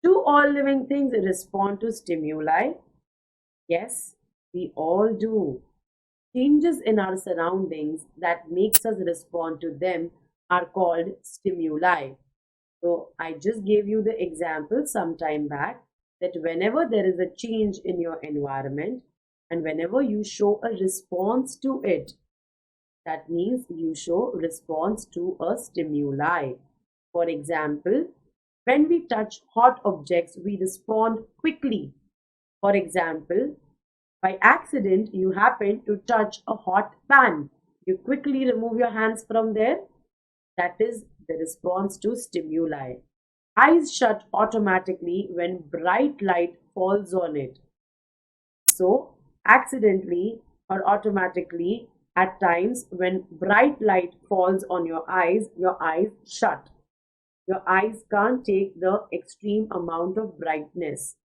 Do all living things respond to stimuli? Yes, we all do. Changes in our surroundings that makes us respond to them are called stimuli. So I just gave you the example some time back that whenever there is a change in your environment and whenever you show a response to it, that means you show response to a stimuli. For example, when we touch hot objects, we respond quickly. For example, by accident, you happen to touch a hot pan. You quickly remove your hands from there. That is the response to stimuli. Eyes shut automatically when bright light falls on it. So, accidentally or automatically, at times when bright light falls on your eyes shut. Your eyes can't take the extreme amount of brightness.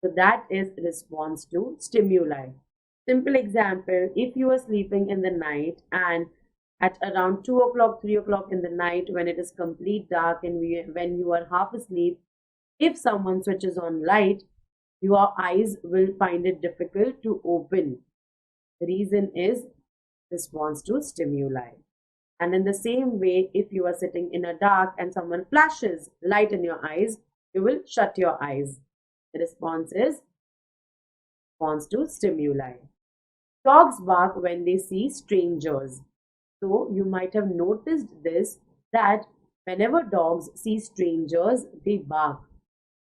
So that is response to stimuli. Simple example, if you are sleeping in the night and at around 2 o'clock, 3 o'clock in the night when it is complete dark and when you are half asleep, if someone switches on light, your eyes will find it difficult to open. The reason is response to stimuli. And in the same way, if you are sitting in a dark and someone flashes light in your eyes, you will shut your eyes. The response is response to stimuli. Dogs bark when they see strangers. So you might have noticed this, that whenever dogs see strangers, they bark.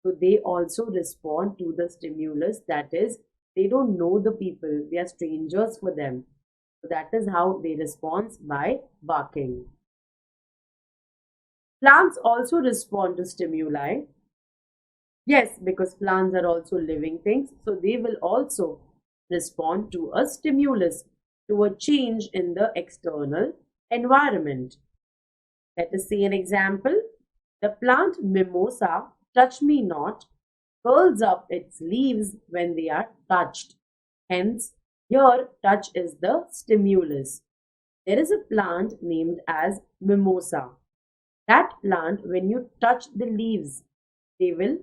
So they also respond to the stimulus, that is, they don't know the people, they are strangers for them. So that is how they respond, by barking. Plants also respond to stimuli. Yes, because plants are also living things, so they will also respond to a stimulus, to a change in the external environment. Let us see an example. The plant mimosa, touch me not, curls up its leaves when they are touched. Hence, here touch is the stimulus. There is a plant named as mimosa. That plant, when you touch the leaves, they will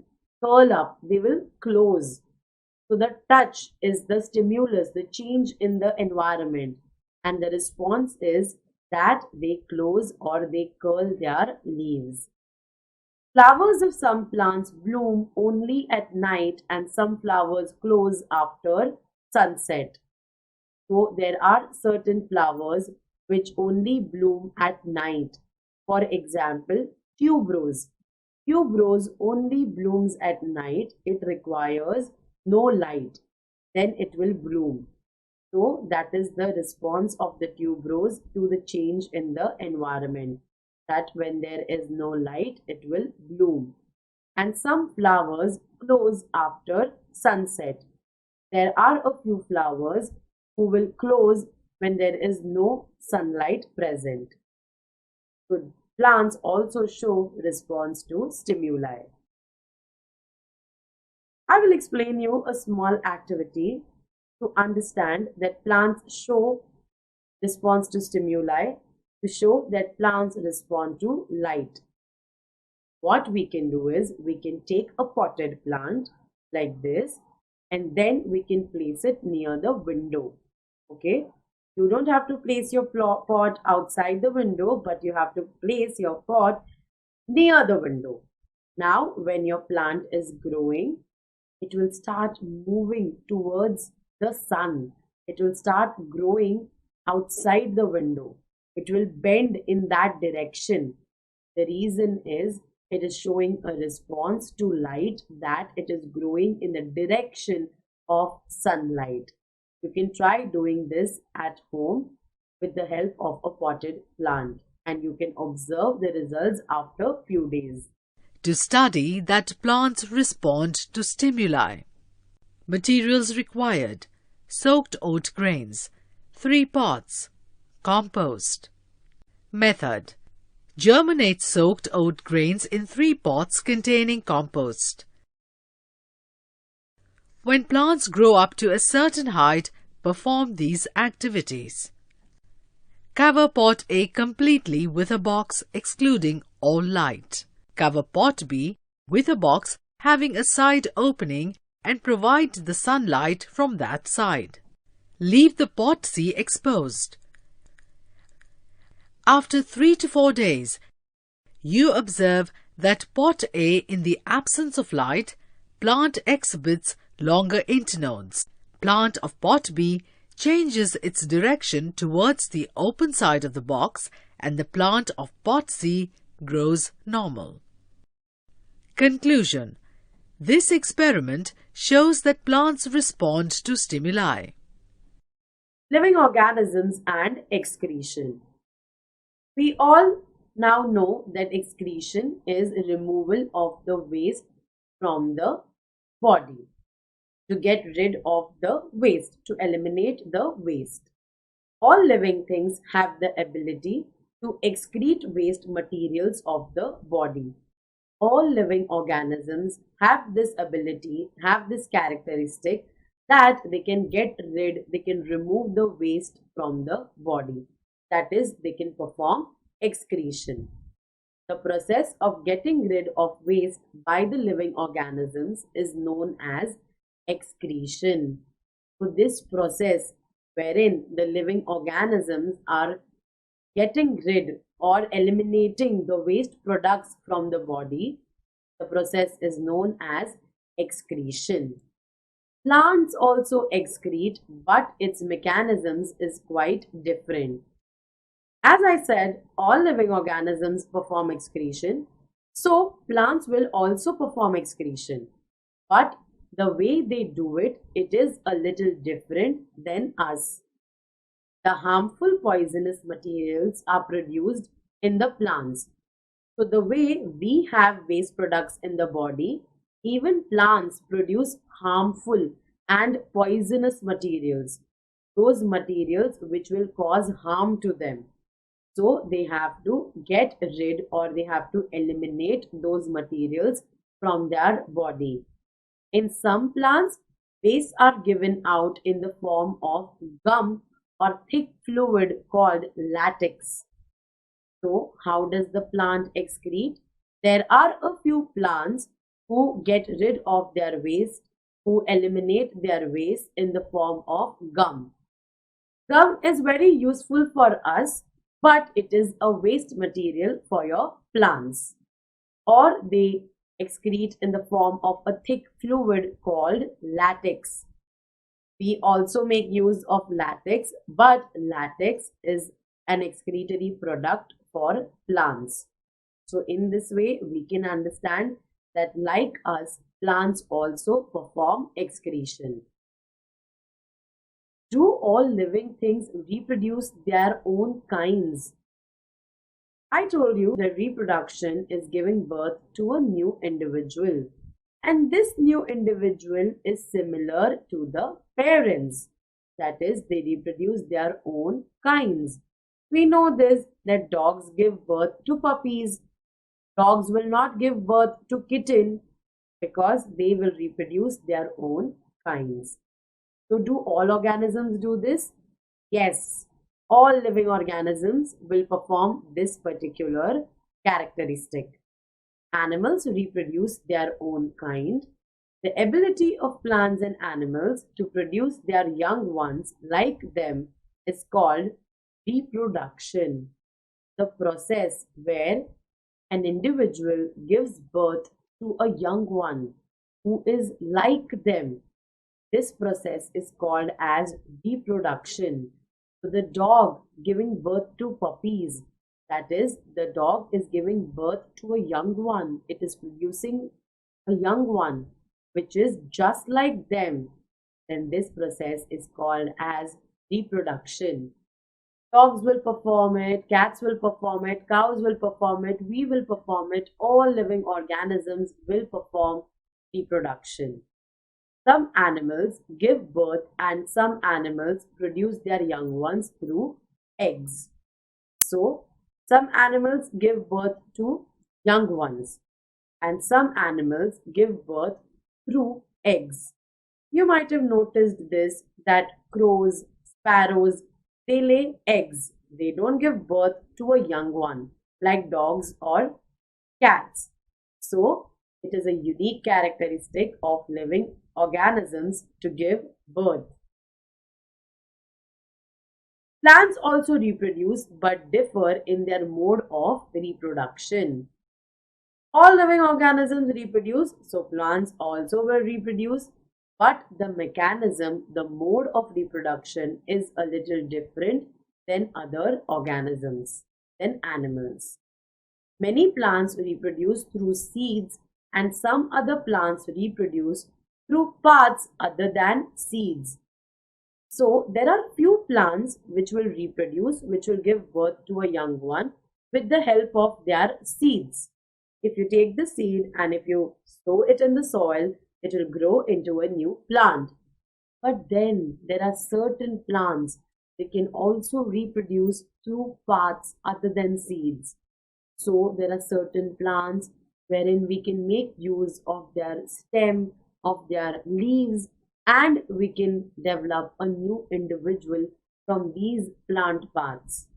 curl up, they will close. So the touch is the stimulus, the change in the environment, and the response is that they close or they curl their leaves. Flowers of some plants bloom only at night and some flowers close after sunset. So there are certain flowers which only bloom at night. For example, tuberose. Tuberose only blooms at night. It requires no light. Then it will bloom. So that is the response of the tuberose to the change in the environment. That when there is no light, it will bloom. And some flowers close after sunset. There are a few flowers who will close when there is no sunlight present. So plants also show response to stimuli. I will explain you a small activity to understand that plants show response to stimuli, to show that plants respond to light. What we can do is we can take a potted plant like this and then we can place it near the window. Okay, you don't have to place your pot outside the window, but you have to place your pot near the window. Now when your plant is growing, it will start moving towards the sun. It will start growing outside the window. It will bend in that direction. The reason is it is showing a response to light, that it is growing in the direction of sunlight. You can try doing this at home with the help of a potted plant, and you can observe the results after a few days. To study that plants respond to stimuli. Materials required: soaked oat grains, 3 pots, compost. Method: germinate soaked oat grains in 3 pots containing compost. When plants grow up to a certain height, perform these activities. Cover pot A completely with a box excluding all light. Cover pot B with a box having a side opening and provide the sunlight from that side. Leave the pot C exposed. After 3 to 4 days, you observe that pot A, in the absence of light, plant exhibits longer internodes. Plant of pot B changes its direction towards the open side of the box, and the plant of pot C grows normal. Conclusion. This experiment shows that plants respond to stimuli. Living organisms and excretion. We all now know that excretion is removal of the waste from the body. To get rid of the waste, to eliminate the waste. All living things have the ability to excrete waste materials of the body. All living organisms have this ability, have this characteristic that they can remove the waste from the body. That is, they can perform excretion. The process of getting rid of waste by the living organisms is known as excretion. So this process wherein the living organisms are getting rid or eliminating the waste products from the body, the process is known as excretion. Plants also excrete, but its mechanisms is quite different. As I said, all living organisms perform excretion, so plants will also perform excretion. But the way they do it, it is a little different than us. The harmful poisonous materials are produced in the plants. So the way we have waste products in the body, even plants produce harmful and poisonous materials. Those materials which will cause harm to them. So they have to get rid or they have to eliminate those materials from their body. In some plants, wastes are given out in the form of gum or thick fluid called latex. So, how does the plant excrete? There are a few plants who get rid of their waste, who eliminate their waste in the form of gum. Gum is very useful for us, but it is a waste material for your plants. Or they excrete in the form of a thick fluid called latex. We also make use of latex, but latex is an excretory product for plants. So in this way, we can understand that like us, plants also perform excretion. Do all living things reproduce their own kinds? I told you that reproduction is giving birth to a new individual, and this new individual is similar to the parents. That is, they reproduce their own kinds. We know this, that dogs give birth to puppies. Dogs will not give birth to kitten because they will reproduce their own kinds. So do all organisms do this? Yes, all living organisms will perform this particular characteristic. Animals reproduce their own kind. The ability of plants and animals to produce their young ones like them is called reproduction. The process where an individual gives birth to a young one who is like them. This process is called as reproduction. So the dog giving birth to puppies, that is, the dog is giving birth to a young one. It is producing a young one which is just like them. Then this process is called as reproduction. Dogs will perform it, cats will perform it, cows will perform it, we will perform it. All living organisms will perform reproduction. Some animals give birth and some animals produce their young ones through eggs. So, some animals give birth to young ones and some animals give birth through eggs. You might have noticed this, that crows, sparrows, they lay eggs. They don't give birth to a young one like dogs or cats. So, It is a unique characteristic of living organisms to give birth. Plants also reproduce but differ in their mode of reproduction. All living organisms reproduce, so plants also will reproduce, but the mechanism, the mode of reproduction is a little different than other organisms, than animals. Many plants reproduce through seeds, and some other plants reproduce through parts other than seeds. So, there are few plants which will reproduce, which will give birth to a young one with the help of their seeds. If you take the seed and if you sow it in the soil, it will grow into a new plant. But then there are certain plants they can also reproduce through parts other than seeds. So there are certain plants wherein we can make use of their stem, of their leaves, and we can develop a new individual from these plant parts.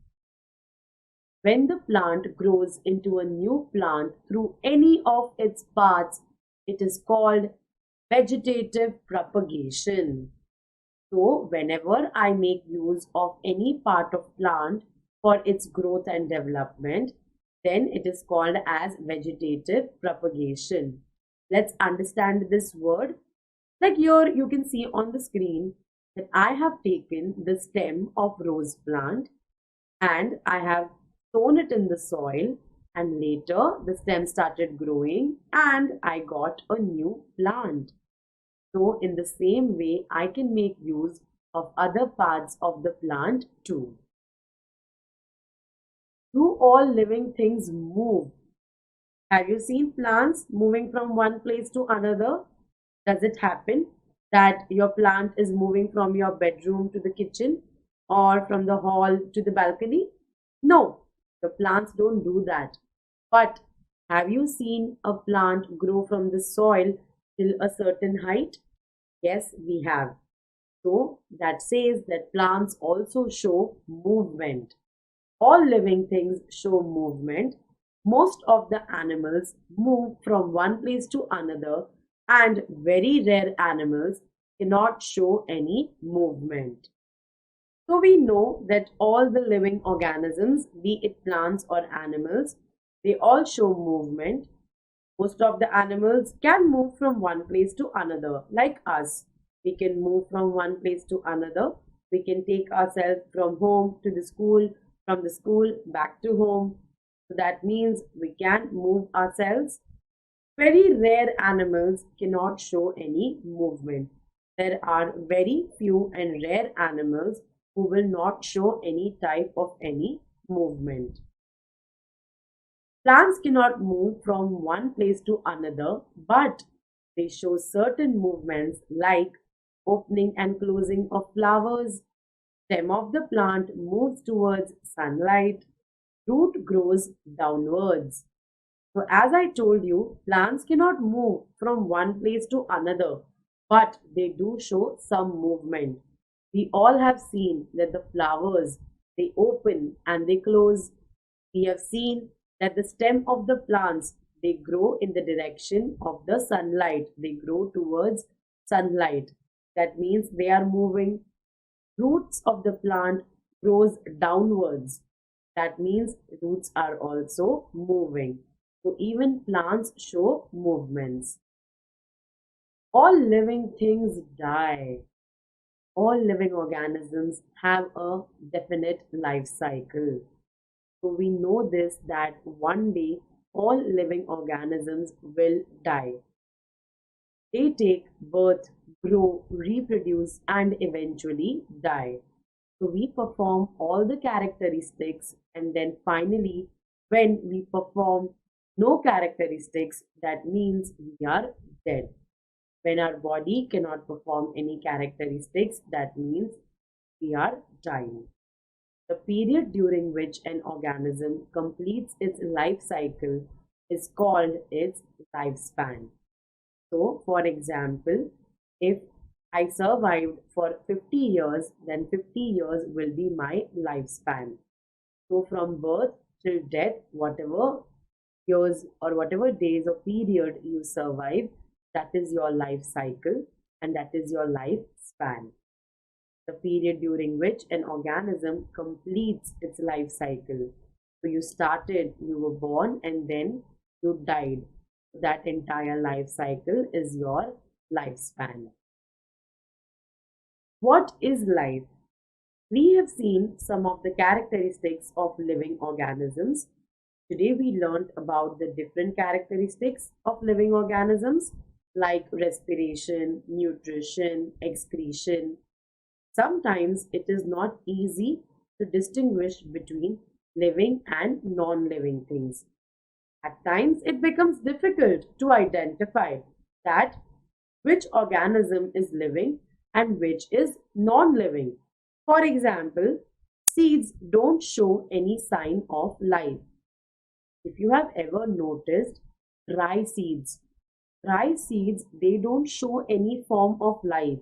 When the plant grows into a new plant through any of its parts, it is called vegetative propagation. So, whenever I make use of any part of plant for its growth and development, then it is called as vegetative propagation. Let's understand this word. Like here, you can see on the screen that I have taken the stem of rose plant and I have sown it in the soil, and later the stem started growing and I got a new plant. So in the same way, I can make use of other parts of the plant too. Do all living things move? Have you seen plants moving from one place to another? Does it happen that your plant is moving from your bedroom to the kitchen or from the hall to the balcony? No, the plants don't do that. But have you seen a plant grow from the soil till a certain height? Yes, we have. So that says that plants also show movement. All living things show movement. Most of the animals move from one place to another, and very rare animals cannot show any movement. So we know that all the living organisms, be it plants or animals, they all show movement. Most of the animals can move from one place to another, like us. We can move from one place to another. We can take ourselves from home to the school, from the school back to home. So that means we can move ourselves. Very rare animals cannot show any movement. There are very few and rare animals who will not show any type of any movement. Plants cannot move from one place to another, but they show certain movements like opening and closing of flowers. Stem of the plant moves towards sunlight. Root grows downwards. So as I told you, plants cannot move from one place to another, but they do show some movement. We all have seen that the flowers, they open and they close. We have seen that the stem of the plants, they grow in the direction of the sunlight. They grow towards sunlight. That means they are moving. Roots of the plant grows downwards. That means roots are also moving. So even plants show movements. All living things die. All living organisms have a definite life cycle. So we know this that one day all living organisms will die. They take birth, grow, reproduce, and eventually die. So we perform all the characteristics, and then finally, when we perform no characteristics, that means we are dead. When our body cannot perform any characteristics, that means we are dying. The period during which an organism completes its life cycle is called its lifespan. So, for example, if I survived for 50 years, then 50 years will be my lifespan. So, from birth till death, whatever years or whatever days or period you survive, that is your life cycle and that is your lifespan. The period during which an organism completes its life cycle. So you started, you were born, and then you died. That entire life cycle is your lifespan. What is life? We have seen some of the characteristics of living organisms. Today we learned about the different characteristics of living organisms like respiration, nutrition, excretion. Sometimes it is not easy to distinguish between living and non-living things. At times it becomes difficult to identify that which organism is living and which is non-living. For example, seeds don't show any sign of life. If you have ever noticed dry seeds, they don't show any form of life.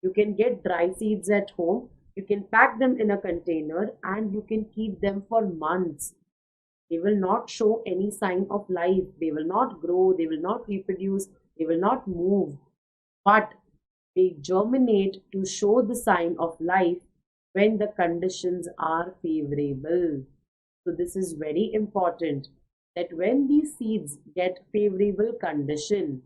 You can get dry seeds at home, you can pack them in a container and you can keep them for months. They will not show any sign of life. They will not grow, they will not reproduce, they will not move. But they germinate to show the sign of life when the conditions are favorable. So this is very important that when these seeds get favorable condition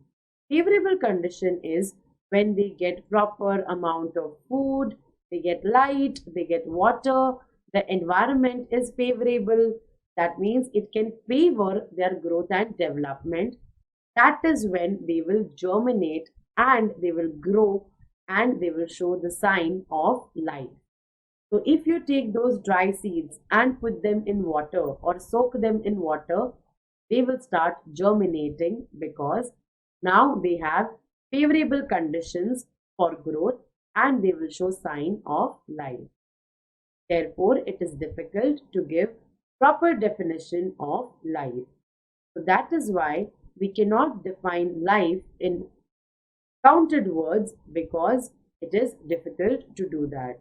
is when they get proper amount of food, they get light, they get water, the environment is favorable. That means it can favor their growth and development. That is when they will germinate and they will grow and they will show the sign of life. So if you take those dry seeds and put them in water or soak them in water, they will start germinating because now they have favorable conditions for growth and they will show sign of life. Therefore, it is difficult to give proper definition of life. So that is why we cannot define life in counted words because it is difficult to do that.